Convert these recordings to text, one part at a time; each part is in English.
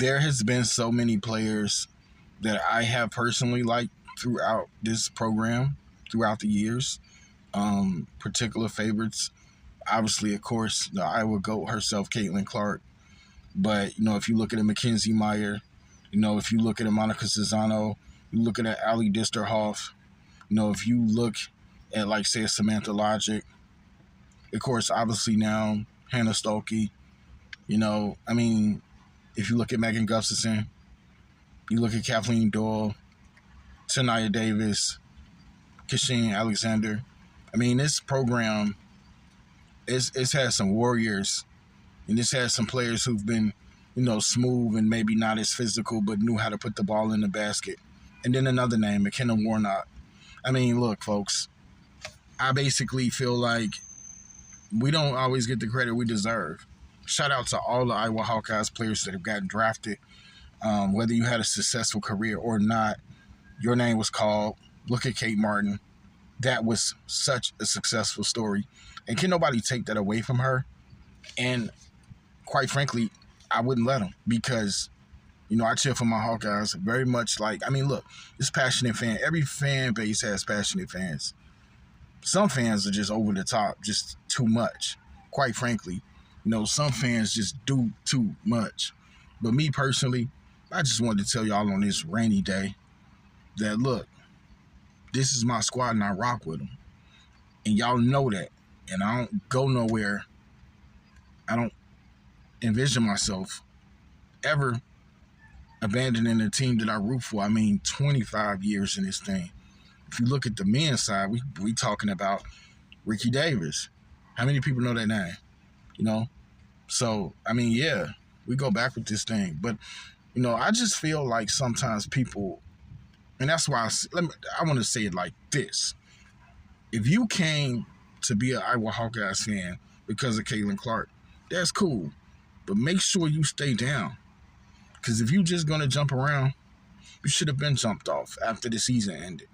there has been so many players that I have personally liked throughout this program, throughout the years. Particular favorites, obviously, of course, the Iowa GOAT herself, Caitlin Clark. But, if you look at a Mackenzie Meyer, if you look at a Monica Cesano, you look at an Ali Disterhoff, if you look at, like, say, a Samantha Logic, of course, obviously now, Hannah Stolke, if you look at Megan Gustafson, you look at Kathleen Doyle, Tanaya Davis, Kasheen Alexander. This program, it's had some warriors, and it's had some players who've been, smooth and maybe not as physical, but knew how to put the ball in the basket. And then another name, McKenna Warnock. Look, folks, I basically feel like we don't always get the credit we deserve. Shout out to all the Iowa Hawkeyes players that have gotten drafted. Whether you had a successful career or not, your name was called. Look at Kate Martin. That was such a successful story. And can nobody take that away from her? And quite frankly, I wouldn't let them because, I cheer for my Hawkeyes very much look, this passionate fan. Every fan base has passionate fans. Some fans are just over the top, just too much. Quite frankly, some fans just do too much. But me personally, I just wanted to tell y'all on this rainy day that, look, this is my squad and I rock with them. And y'all know that. And I don't go nowhere. I don't envision myself ever abandoning the team that I root for. 25 years in this thing. If you look at the men's side, we talking about Ricky Davis. How many people know that name? So, yeah, we go back with this thing. But, I just feel like sometimes people, and that's why I want to say it like this. If you came to be an Iowa Hawkeyes fan because of Caitlin Clark, that's cool. But make sure you stay down. Because if you're just going to jump around, you should have been jumped off after the season ended.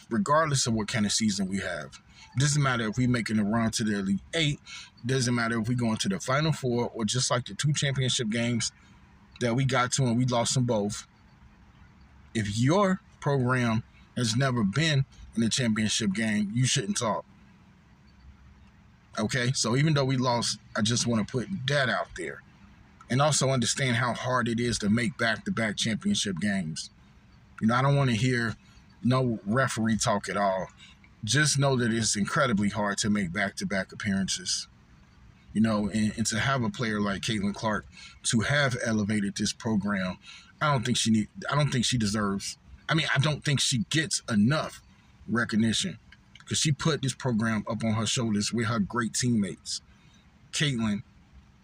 Regardless of what kind of season we have. Doesn't matter if we're making a run to the Elite Eight. Doesn't matter if we're going to the Final Four or just like the 2 championship games that we got to and we lost them both. If your program has never been in a championship game, you shouldn't talk. Okay? So even though we lost, I just want to put that out there. And also understand how hard it is to make back-to-back championship games. I don't want to hear no referee talk at all. Just know that it's incredibly hard to make back-to-back appearances. And to have a player like Caitlin Clark to have elevated this program, I don't think she deserves. I don't think she gets enough recognition because she put this program up on her shoulders with her great teammates. Caitlin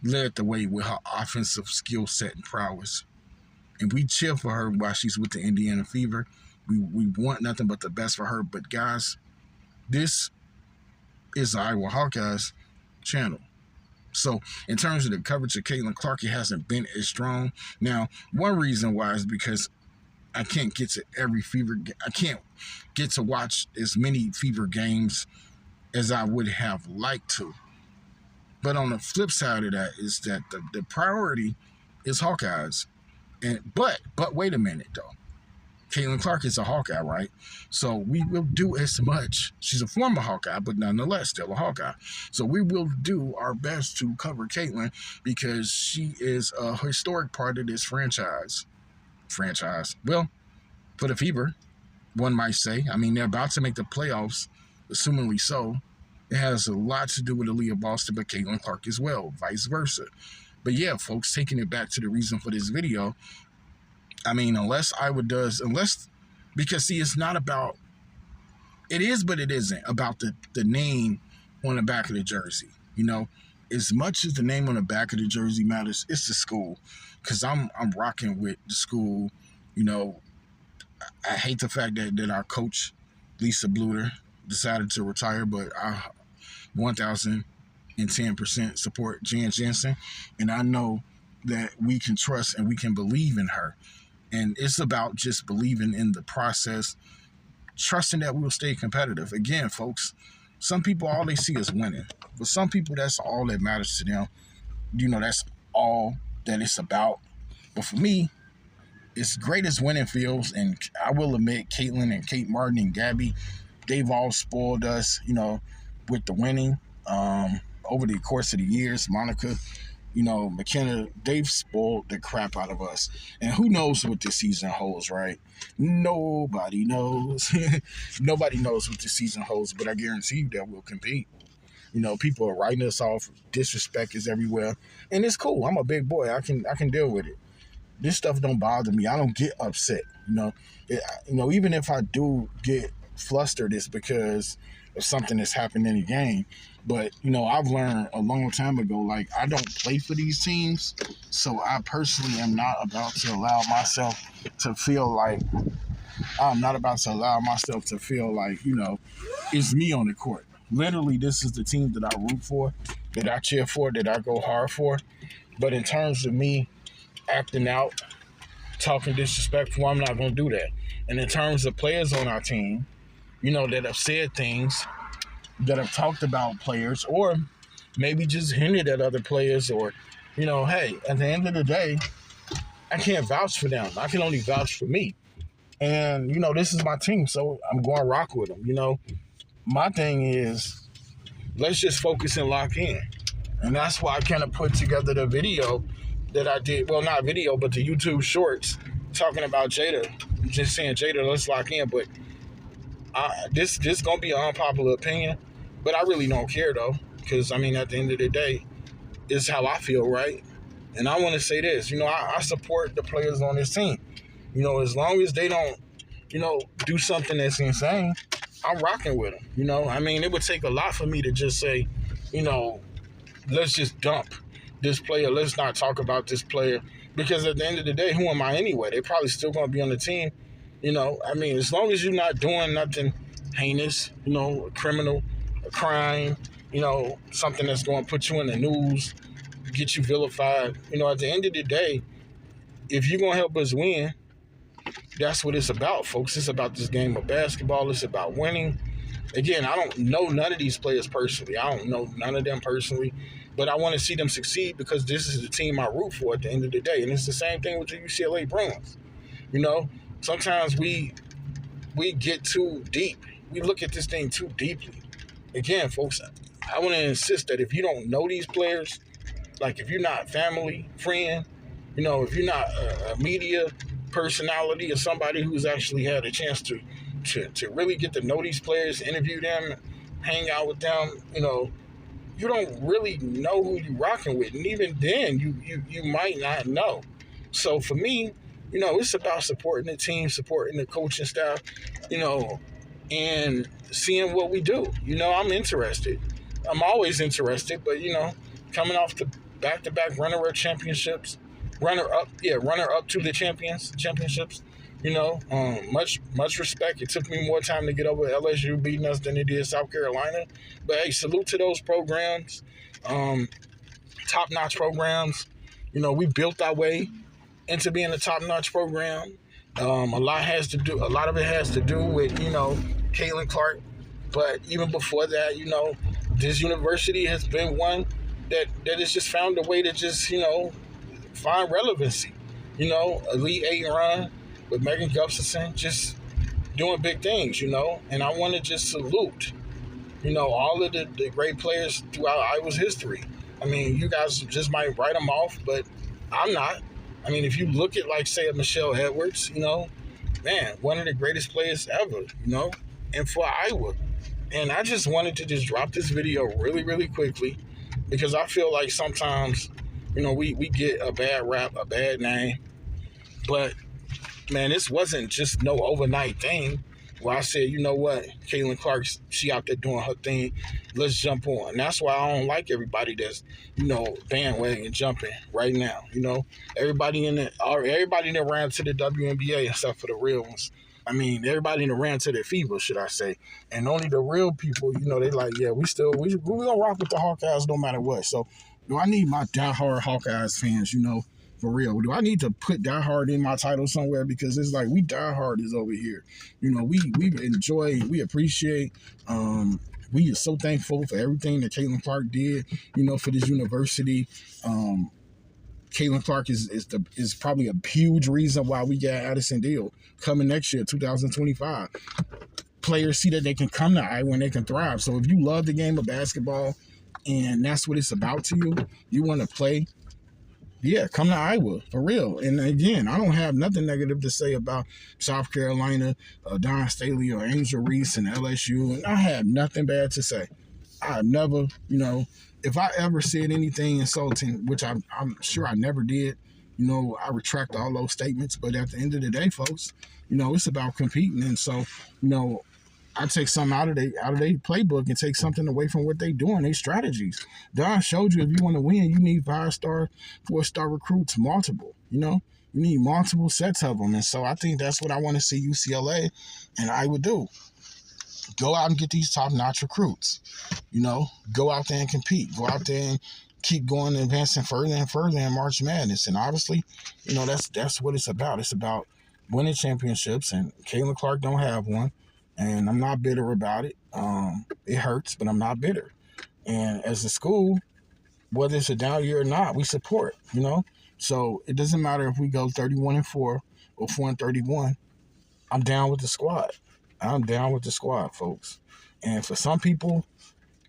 led the way with her offensive skill set and prowess. And we cheer for her while she's with the Indiana Fever. We want nothing but the best for her. But guys, this is the Iowa Hawkeyes channel. So in terms of the coverage of Caitlin Clark, it hasn't been as strong. Now, one reason why is because I can't get to every Fever. I can't get to watch as many Fever games as I would have liked to. But on the flip side of that is that the priority is Hawkeyes. But wait a minute, though. Caitlin Clark is a Hawkeye, right? So we will do as much. She's a former Hawkeye, but nonetheless still a Hawkeye. So we will do our best to cover Caitlin because she is a historic part of this franchise. Well, for the Fever, one might say. They're about to make the playoffs, assumingly so. It has a lot to do with Aaliyah Boston, but Caitlin Clark as well, vice versa. But yeah, folks, taking it back to the reason for this video, because see, it's not about, it is, but it isn't about the name on the back of the jersey. As much as the name on the back of the jersey matters, it's the school. Because I'm rocking with the school. I hate the fact that our coach, Lisa Bluter, decided to retire, but I 1,010% support Jan Jensen. And I know that we can trust and we can believe in her. And it's about just believing in the process, trusting that we'll stay competitive. Again, folks, some people, all they see is winning. For some people, that's all that matters to them. That's all that it's about. But for me, as great as winning feels, and I will admit, Caitlin and Kate Martin and Gabby, they've all spoiled us, with the winning over the course of the years. Monica, McKenna, they've spoiled the crap out of us. And who knows what this season holds, right? Nobody knows. Nobody knows what this season holds, but I guarantee you that we'll compete. People are writing us off. Disrespect is everywhere, and it's cool. I'm a big boy. I can deal with it. This stuff don't bother me. I don't get upset. Even if I do get flustered, it's because of something that's happened in the game. But I've learned a long time ago, like, I don't play for these teams, so I personally am not about to allow myself to feel like it's me on the court. Literally, this is the team that I root for, that I cheer for, that I go hard for. But in terms of me acting out, talking disrespectful, I'm not going to do that. And in terms of players on our team, that have said things, that have talked about players, or maybe just hinted at other players, or, hey, at the end of the day, I can't vouch for them. I can only vouch for me. And, this is my team, so I'm going to rock with them, My thing is, let's just focus and lock in. And that's why I kind of put together the video that I did. Well, not video, but the YouTube shorts talking about Jada. Just saying, Jada, let's lock in. But this going to be an unpopular opinion. But I really don't care, though. Because, at the end of the day, it's how I feel, right? And I want to say this. I support the players on this team. As long as they don't, do something that's insane, I'm rocking with them. It would take a lot for me to just say, let's just dump this player. Let's not talk about this player. Because at the end of the day, who am I anyway? They're probably still going to be on the team. As long as you're not doing nothing heinous, a criminal, a crime, something that's going to put you in the news, get you vilified. At the end of the day, if you're going to help us win, that's what it's about, folks. It's about this game of basketball. It's about winning. Again, I don't know none of these players personally. I don't know none of them personally. But I want to see them succeed because this is the team I root for at the end of the day. And it's the same thing with the UCLA Bruins. Sometimes we get too deep. We look at this thing too deeply. Again, folks, I want to insist that if you don't know these players, like if you're not family, friend, if you're not a media personality or somebody who's actually had a chance to really get to know these players, interview them, hang out with them, you don't really know who you're rocking with. And even then, you might not know. So for me, it's about supporting the team, supporting the coaching staff, and seeing what we do. I'm interested. I'm always interested, but, coming off the back-to-back runner-up championships, runner-up to the championships, much respect. It took me more time to get over LSU beating us than it did South Carolina. But, hey, salute to those programs, top-notch programs. We built our way into being a top-notch program. A lot of it has to do with, Caitlin Clark. But even before that, this university has been one that has just found a way to just, find relevancy. Elite Eight run with Megan Gustafson, just doing big things, And I want to just salute, all of the great players throughout Iowa's history. You guys just might write them off, but I'm not. If you look at, like, say, Michelle Edwards, one of the greatest players ever, and for Iowa. And I just wanted to just drop this video really, really quickly because I feel like sometimes, we get a bad rap, a bad name. But, man, this wasn't just no overnight thing where I said, you know what, Caitlin Clark, she out there doing her thing. Let's jump on. And that's why I don't like everybody that's, bandwagon jumping right now. Everybody in that ran to the WNBA except for the real ones. Everybody in the ran to their FIBA, should I say. And only the real people, they like, yeah, we gonna rock with the Hawkeyes no matter what. So do I need my diehard Hawkeyes fans, for real? Do I need to put diehard in my title somewhere? Because it's like, we diehard is over here. We enjoy, we appreciate, we are so thankful for everything that Caitlin Clark did, for this university. Caitlin Clark is probably a huge reason why we got Addison Deal coming next year, 2025. Players see that they can come to Iowa and they can thrive. So if you love the game of basketball and that's what it's about to you, you want to play, yeah, come to Iowa, for real. And again, I don't have nothing negative to say about South Carolina, Don Staley, or Angel Reese and LSU. And I have nothing bad to say. I never, if I ever said anything insulting, which I'm sure I never did, I retract all those statements. But at the end of the day, folks, it's about competing. And so, I take something out of their playbook and take something away from what they doing, their strategies. Don showed you if you want to win, you need 5-star, 4-star recruits, multiple. You need multiple sets of them. And so I think that's what I want to see UCLA and I would do. Go out and get these top-notch recruits. Go out there and compete. Go out there and keep going and advancing further and further in March Madness. And obviously, that's what it's about. It's about winning championships, and Caitlin Clark don't have one. And I'm not bitter about it. It hurts, but I'm not bitter. And as a school, whether it's a down year or not, we support, So it doesn't matter if we go 31-4 or 4-31. I'm down with the squad. I'm down with the squad, folks. And for some people,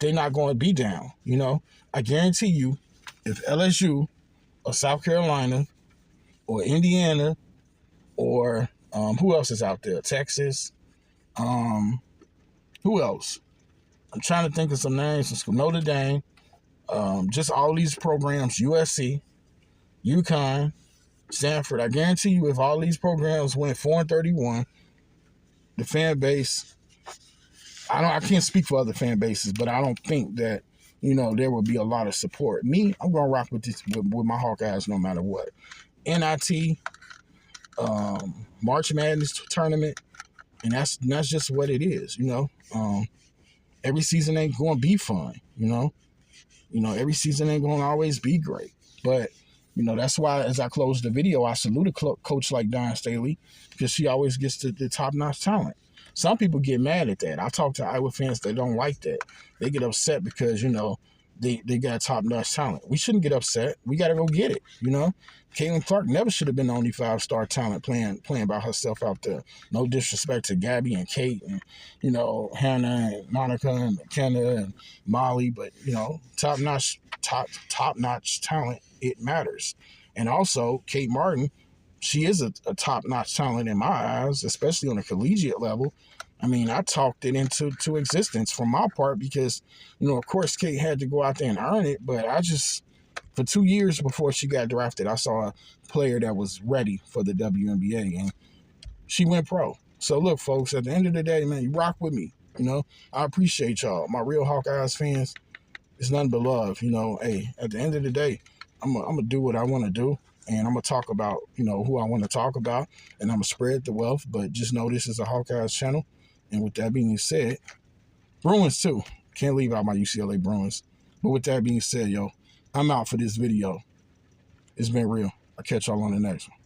they're not going to be down, I guarantee you, if LSU or South Carolina or Indiana or who else is out there? Texas. Who else? I'm trying to think of some names. Notre Dame. Just all these programs, USC, UConn, Stanford. I guarantee you, if all these programs went 4-31, the fan base, I can't speak for other fan bases, but I don't think that, there will be a lot of support. Me, I'm going to rock with this with my Hawkeyes no matter what. NIT, March Madness tournament, and that's just what it is, Every season ain't going to be fun, Every season ain't going to always be great. But, that's why as I close the video, I salute a coach like Don Staley because she always gets the top-notch talent. Some people get mad at that. I talk to Iowa fans that don't like that. They get upset because, they got top-notch talent. We shouldn't get upset. We got to go get it, Caitlin Clark never should have been the only 5-star talent playing by herself out there. No disrespect to Gabby and Kate and, Hannah and Monica and McKenna and Molly, but, top-notch talent, it matters. And also, Kate Martin, she is a top-notch talent in my eyes, especially on a collegiate level. I mean, I talked it into existence from my part because, of course, Kate had to go out there and earn it, but for 2 years before she got drafted, I saw a player that was ready for the WNBA, and she went pro. So, look, folks, at the end of the day, man, you rock with me. I appreciate y'all. My real Hawkeyes fans, it's nothing but love. Hey, at the end of the day, I'm going to do what I want to do, and I'm going to talk about, who I want to talk about, and I'm going to spread the wealth, but just know this is a Hawkeyes channel. And with that being said, Bruins too. Can't leave out my UCLA Bruins. But with that being said, I'm out for this video. It's been real. I'll catch y'all on the next one.